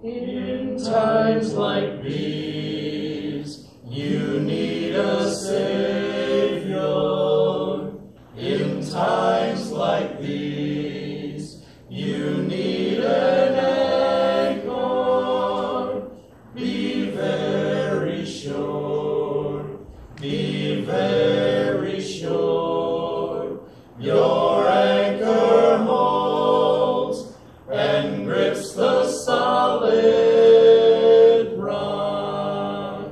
In times like these, you need a Savior. In times like these, you need an anchor. Be very sure, be very sure. Your anchor holds and grips the solid rock.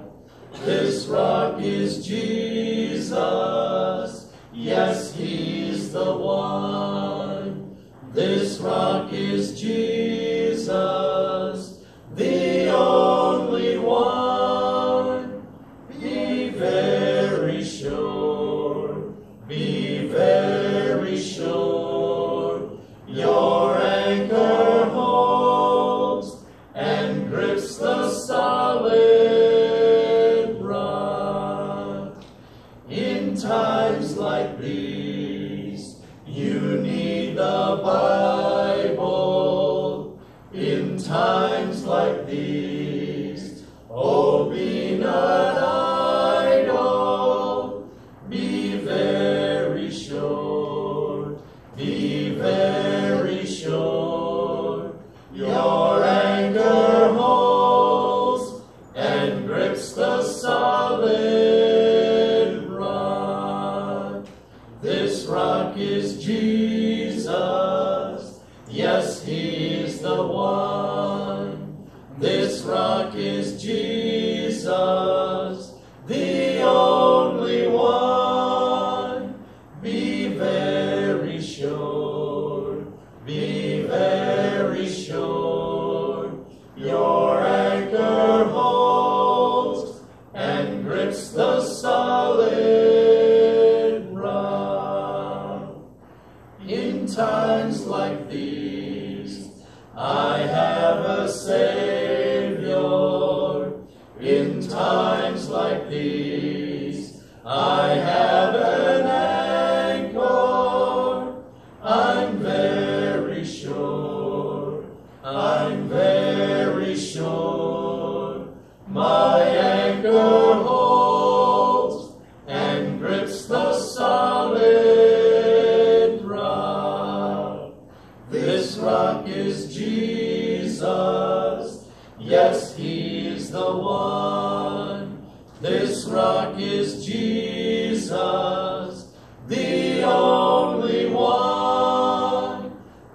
This rock is Jesus. Yes, He's the one. This rock is Jesus, the only one. Be very sure, be very sure. Your anchor holds and grips the solid rock. In times like these, you need the Bible. In times like these, oh, be not idle. Be very sure, be very sure. Your anchor holds and grips the solid rock. This rock is Jesus. Yes, He's the one. This rock is Jesus, the only one. Be very sure, be very sure. Your anchor holds and grips the solid rock. In times like these, I have a Savior. In times like these, I have an anchor. I'm very sure, I'm very sure. My anchor holds and grips the solid rock. This rock is Jesus. Yes, He's the one. This rock is Jesus, the only one.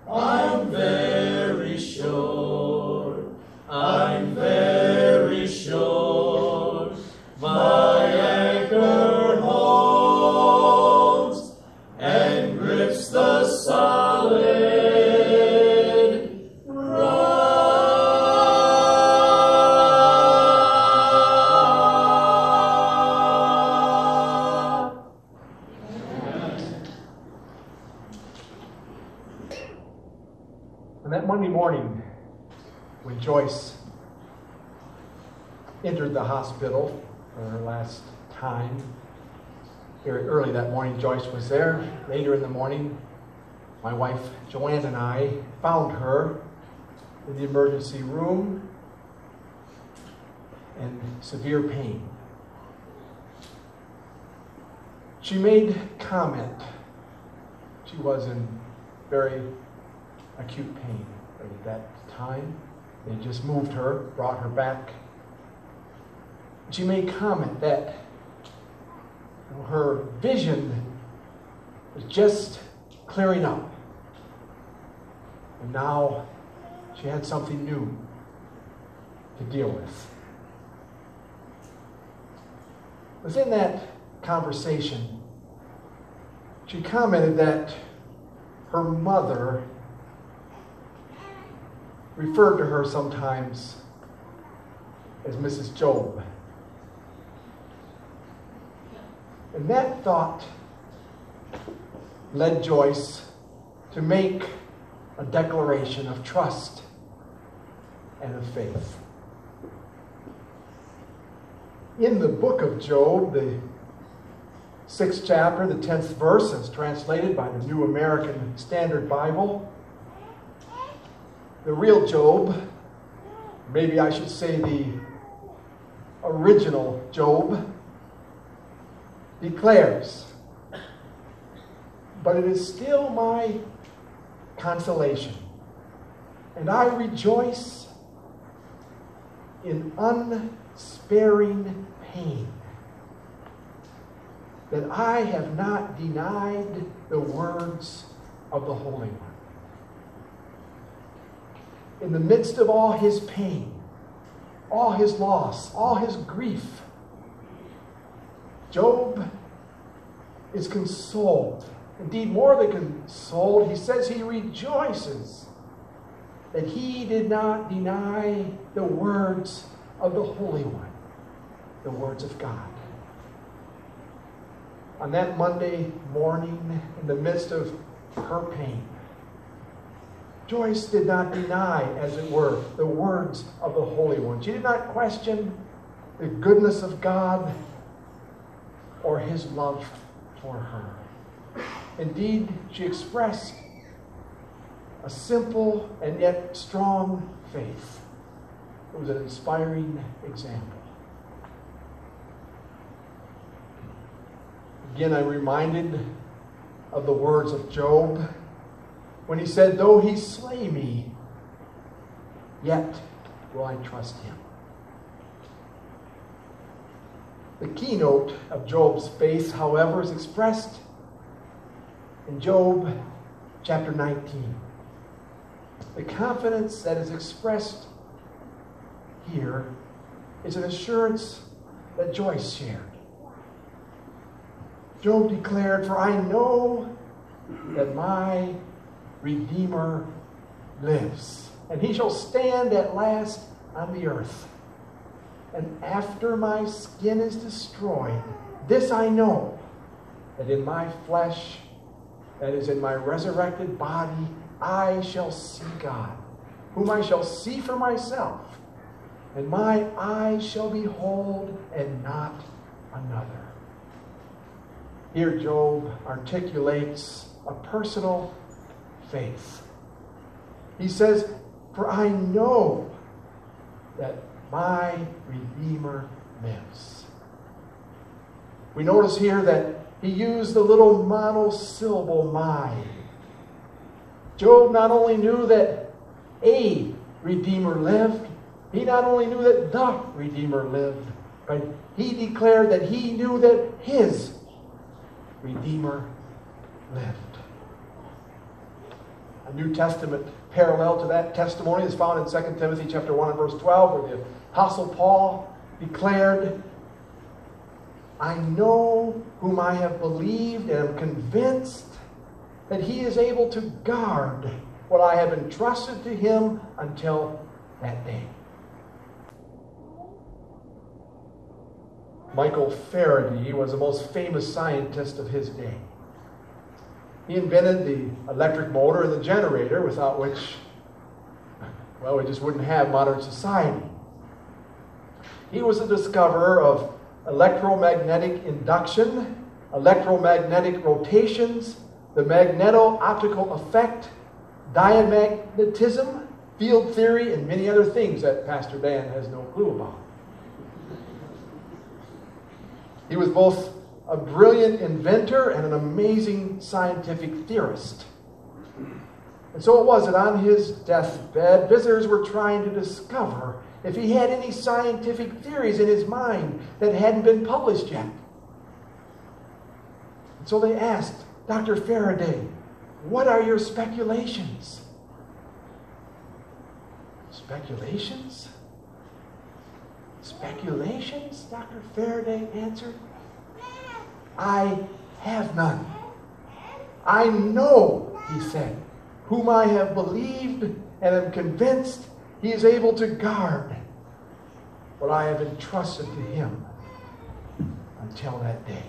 I'm very sure, I'm very sure. My anchor holds and grips the solid rock. And that Monday morning, when Joyce entered the hospital for her last time, very early that morning, Joyce was there. Later in the morning, my wife Joanne and I found her in the emergency room in severe pain. She made comment. She was in very acute pain at that time. They just moved her, brought her back. She made comment that her vision was just clearing up. And now she had something new to deal with. Within that conversation, she commented that her mother referred to her sometimes as Mrs. Job. And that thought led Joyce to make a declaration of trust and of faith. In the book of Job, the 6th chapter, the 10th verse, as translated by the New American Standard Bible, the real Job maybe I should say the original Job, declares, "But it is still my consolation, and I rejoice in unsparing pain, that I have not denied the words of the Holy One." In the midst of all his pain, all his loss, all his grief, Job is consoled. Indeed, more than consoled, he says he rejoices that he did not deny the words of the Holy One, the words of God. On that Monday morning, in the midst of her pain, Joyce did not deny, as it were, the words of the Holy One. She did not question the goodness of God or his love for her. Indeed, she expressed a simple and yet strong faith. It was an inspiring example. Again, I'm reminded of the words of Job when he said, "Though he slay me, yet will I trust him." The keynote of Job's faith, however, is expressed in Job chapter 19. The confidence that is expressed here is an assurance that Joyce shared. Job declared, "For I know that my Redeemer lives, and he shall stand at last on the earth. And after my skin is destroyed, this I know, that in my flesh, that is in my resurrected body, I shall see God, whom I shall see for myself, and my eyes shall behold, and not another." Here Job articulates a personal faith. He says, "For I know that my Redeemer lives." We notice here that he used the little monosyllable "my." Job not only knew that a Redeemer lived, he not only knew that the Redeemer lived, but he declared that he knew that his Redeemer lived. A New Testament parallel to that testimony is found in 2 Timothy chapter 1 and verse 12, where the Apostle Paul declared, "I know whom I have believed and am convinced that he is able to guard what I have entrusted to him until that day." Michael Faraday was the most famous scientist of his day. He invented the electric motor and the generator, without which, well, we just wouldn't have modern society. He was the discoverer of electromagnetic induction, electromagnetic rotations, the magneto-optical effect, diamagnetism, field theory, and many other things that Pastor Dan has no clue about. He was both a brilliant inventor and an amazing scientific theorist. And so it was that on his deathbed, visitors were trying to discover if he had any scientific theories in his mind that hadn't been published yet. And so they asked, "Dr. Faraday, what are your speculations?" "Speculations? Speculations?" Dr. Faraday answered. "I have none. I know," he said, "whom I have believed and am convinced he is able to guard what I have entrusted to him until that day."